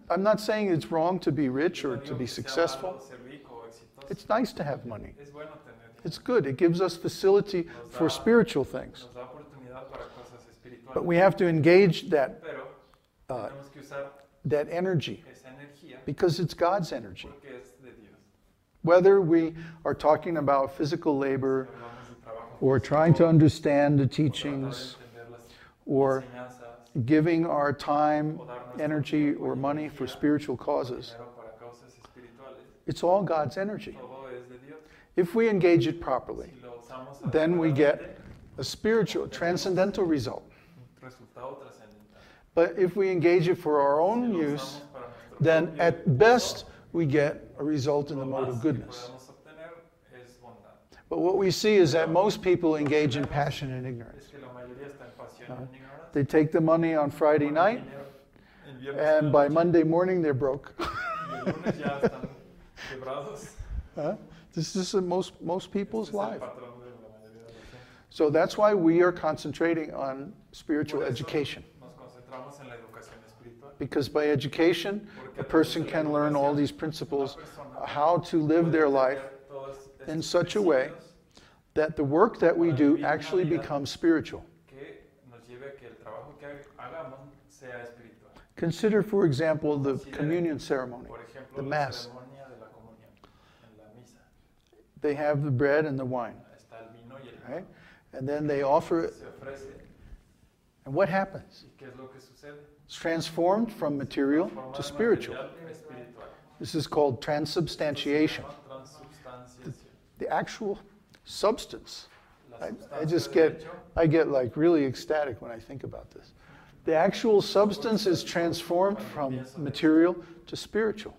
I'm not saying it's wrong to be rich or to be successful. It's nice to have money. It's good. It gives us facility for spiritual things. But we have to engage that energy because it's God's energy. Whether we are talking about physical labor or trying to understand the teachings or giving our time, energy, or money for spiritual causes, it's all God's energy. If we engage it properly, then we get a spiritual, transcendental result. But if we engage it for our own use, then at best we get a result in the mode of goodness. But what we see is that most people engage in passion and ignorance. They take the money on Friday night, and by Monday morning they're broke. This is most people's life. So that's why we are concentrating on spiritual education. Because by education, a person can learn all these principles, how to live their life in such a way that the work that we do actually becomes spiritual. Consider, for example, the communion ceremony, the Mass. They have the bread and the wine, right? And then they offer it. And what happens? It's transformed from material to spiritual. This is called transubstantiation. The actual substance. I get like really ecstatic when I think about this. The actual substance is transformed from material to spiritual.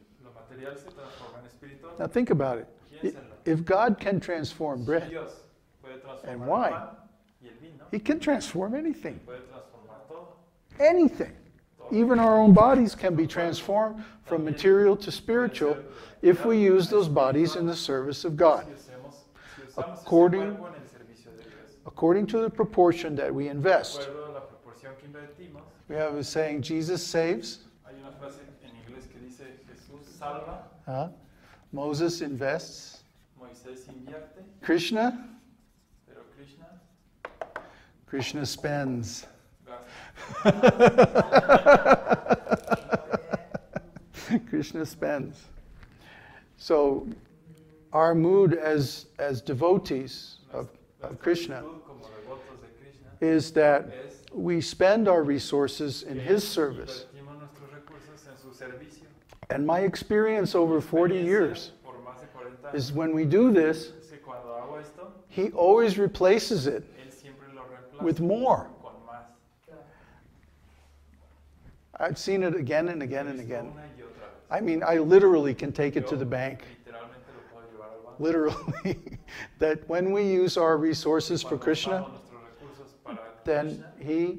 Now think about it. If God can transform bread and wine, He can transform anything. Anything. Even our own bodies can be transformed from material to spiritual if we use those bodies in the service of God. According to the proportion that we invest. We have a saying, Jesus saves. Moses invests. Krishna spends. Krishna spends. So our mood as devotees of Krishna is that we spend our resources in His service. And my experience over 40 years is when we do this, He always replaces it with more. I've seen it again and again and again. I mean, I literally can take it to the bank. Literally. That when we use our resources for Krishna, then He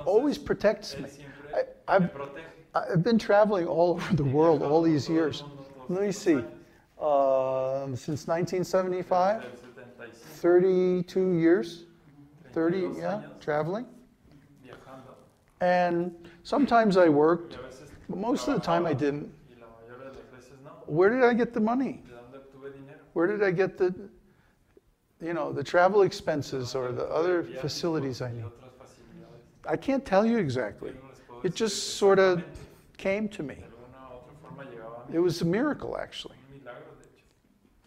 always protects me. I've been traveling all over the world all these years. Let me see. Since 1975, 32 years. 30, yeah, traveling. And sometimes I worked, but most of the time I didn't. Where did I get the money? Where did I get the travel expenses or the other facilities I need? I can't tell you exactly. It just sort of came to me. It was a miracle, actually.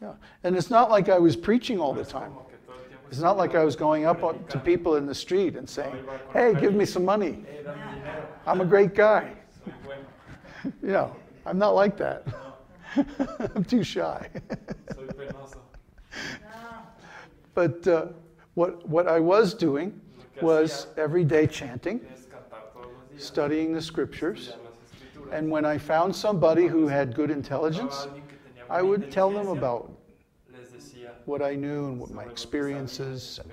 Yeah. And it's not like I was preaching all the time. It's not like I was going up to people in the street and saying, hey, give me some money. I'm a great guy. I'm not like that. I'm too shy. But what I was doing was every day chanting, studying the scriptures, and when I found somebody who had good intelligence, I would tell them about what I knew and what my experiences and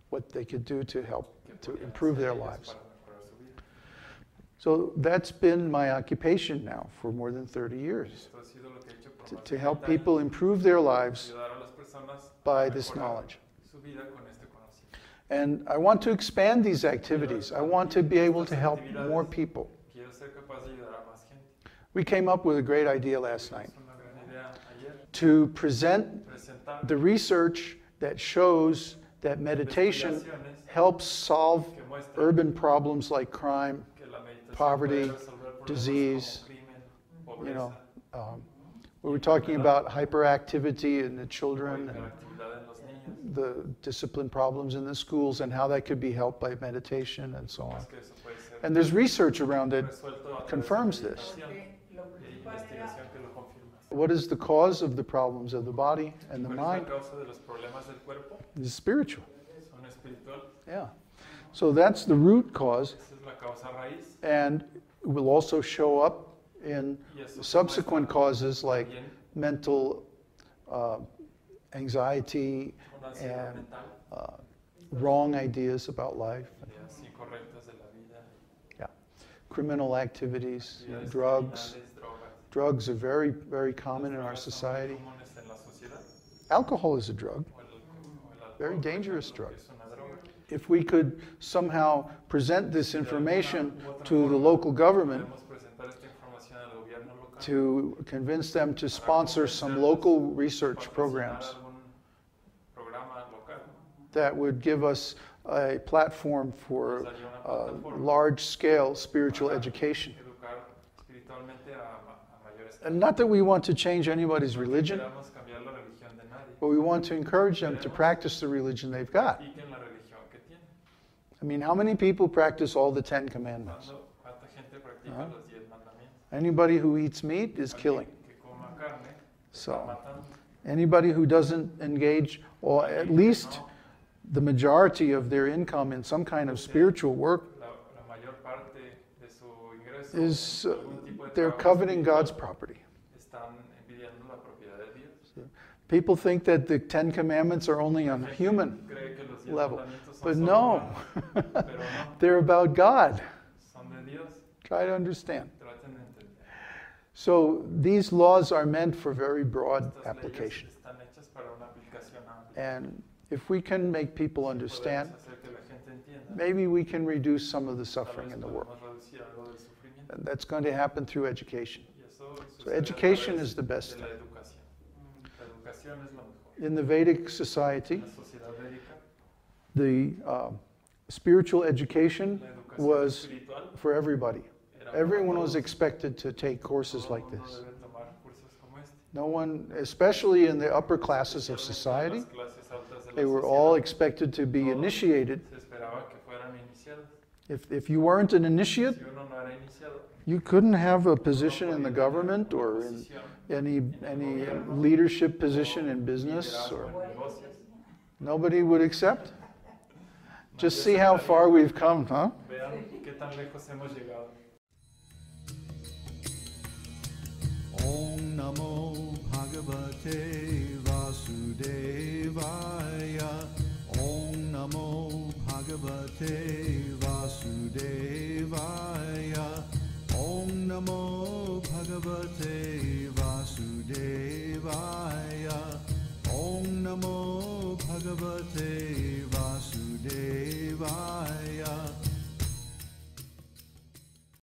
what they could do to help to improve their lives. So that's been my occupation now for more than 30 years, to help people improve their lives by this knowledge. And I want to expand these activities. I want to be able to help more people. We came up with a great idea last night una gran idea ayer. to present Presentar the research that shows that meditation investigaciones helps solve que muestran urban problems like crime, que la meditación poverty, puede resolver problemas disease, como crimen, you know. pobreza, We were talking about hyperactivity in the children and hiperactividad en los niños. the discipline problems in the schools and how that could be helped by meditation and so on. Es que eso puede ser And there's research around it resuelto a través de confirms la this. meditación. Y hay investigación que lo confirma. What is the cause of the problems of the body and the ¿Cuál es mind? la causa de los problemas del cuerpo? It's spiritual. Son espiritual. Yeah. So that's the root cause, Esa es la causa raíz. and it will also show up in Y eso se subsequent muestra causes like también mental anxiety una ansiedad and mental, wrong ideas about life, ideas incorrectas de la vida, criminal activities, actividades drugs. criminales, drogas. Drugs are very, very common in our Las drogas son muy society. comunes en la sociedad. Alcohol is a drug. O el alcohol, Very por dangerous ejemplo, drug. que es una droga. If we could somehow present this information De alguna u otra to the forma, local government podemos presentar esta información al gobierno local to convince them to para sponsor some convencerlos local de research patrocinar programs algún programa local, that would give us a platform for nos daría una plataforma large-scale spiritual para education. educar espiritualmente a mayor escala. And not that we want to change anybody's No religion, queramos cambiar la religión de nadie, but we want to encourage them to practice the religion they've got. practiquen la religión que tienen. I mean, how many people practice all the 10 Commandments? ¿Cuánta gente practica los 10 mandamientos? Anybody who eats meat is Alguien killing. que coma carne, So, está matando. anybody who doesn't engage, or at least the majority of their income in some kind of spiritual work, La mayor parte de su ingreso is en algún tipo de they're trabajo coveting espiritual, God's property. están envidiando la propiedad de Dios. People think that the 10 Commandments are only on La a gente human cree que los 10 level, mandamientos son but solo no, humanos, pero no, they're about God. son de Dios. Try to understand. Traten de entender. So these laws are meant for very broad Estas application. leyes están hechas para una aplicación amplia. And if we can make people understand, Podemos hacer que la gente entienda. maybe we can reduce some of the Tal suffering vez in the world. podemos reducir algo del sufrimiento. And that's going to happen through education. Y eso So sucede a education través is the best de la thing. educación. La educación es lo mejor. In the Vedic En society, la sociedad védica, the spiritual education la educación was espiritual for everybody. era para Everyone was todos. expected to take courses Todo like el mundo this. debe tomar cursos como este. No one, especially in the upper classes of Especialmente society, en las clases altas de la they were sociedad, all expected to be todos initiated. se esperaba que fueran iniciados. If you weren't an initiate, Si uno no era iniciado, you couldn't have a no position in the podía tener government una or in posición any leadership position in business, liderazgo or en negocios. nobody would accept. Just Nadie see how aceptaría. far we've come, huh? Vean qué tan lejos hemos llegado. Om Namo Bhagavate Vasudevaya. Om Namo Bhagavate Vasudevaya. Om Namo Bhagavate Vasudevaya. Om Namo Bhagavate Vasudevaya.